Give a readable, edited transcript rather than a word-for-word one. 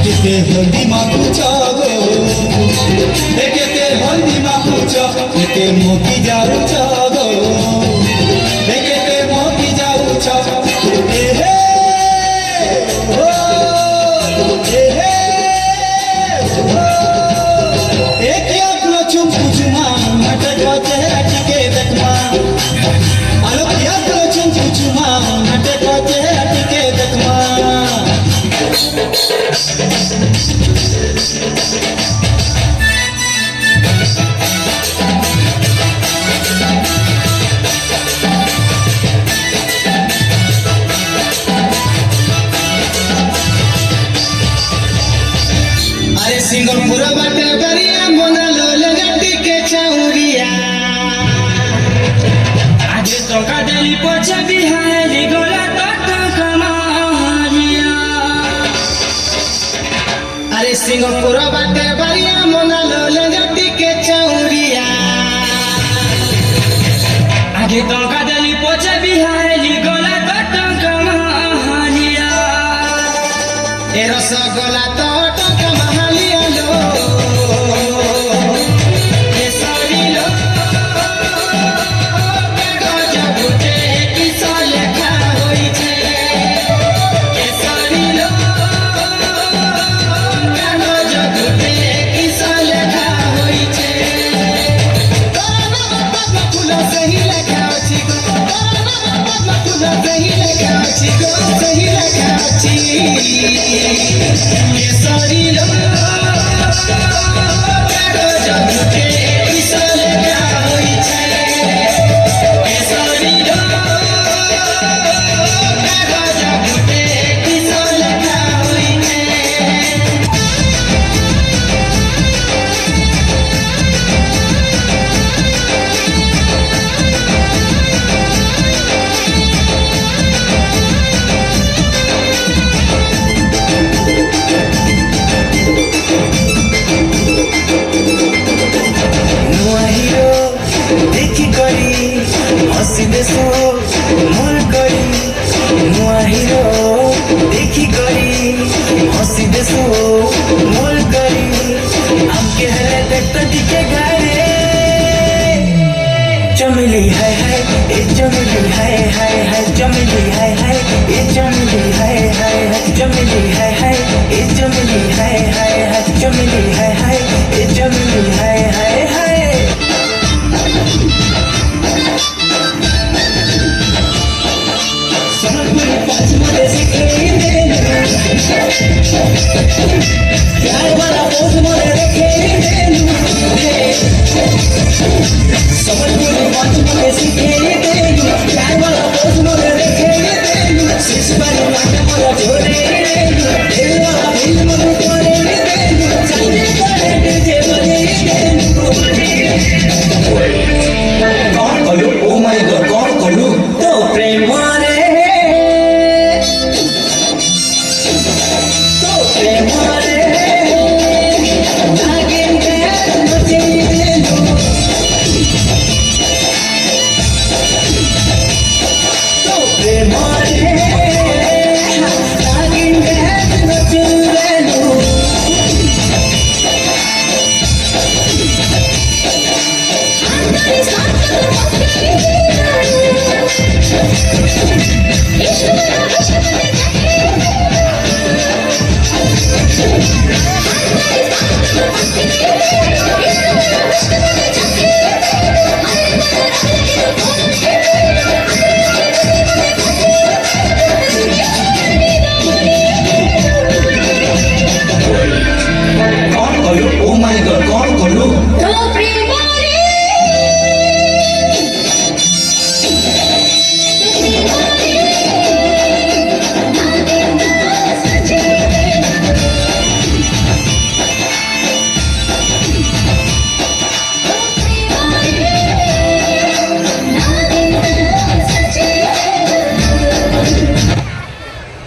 Kete handi makucha go, kete handi makucha, kete moki jarucha go, kete moki jarucha, ehe, oh, ehe, oh, ekya klochum kuchuma, mate kote atike dekma, alo kya klochum kuchuma, mate kote atike dekma. Singapore बाटे बरिया मोना लोल गट्टी के चौरिया आगे तो काटली पोछा बिहारी गोला तो कमारिया अरे सिंगापुर बाटे बरिया मोना लोल गट्टी के चौरिया आगे तो काटली पोछा बिहारी गोला तो कमारिया ए रसगोला तो चमेली हाय हाय ए चमेली हाय हाय हाय चमेली हाय हाय ए चमेली हाय हाय हाय चमेली हाय हाय ए चमेली हाय हाय हाय चमेली हाय हाय ए चमेली हाय हाय हाय समर्पण पाचमध्ये शिकले प्यार वाला पोज मध्ये रखे समर्पण पाचमध्ये शिकले प्यार वाला पोज मध्ये रखे शिशुपाली माता मला जोडे दिल वाला दिल मध्ये जोडे चांदे करे जेवणे कौन कलू ओ माय गॉड कौन कलू तो प्रेम रे तो प्रेम रे नागिन के मचेलो तो प्रेम रे नागिन के मचेलो I'm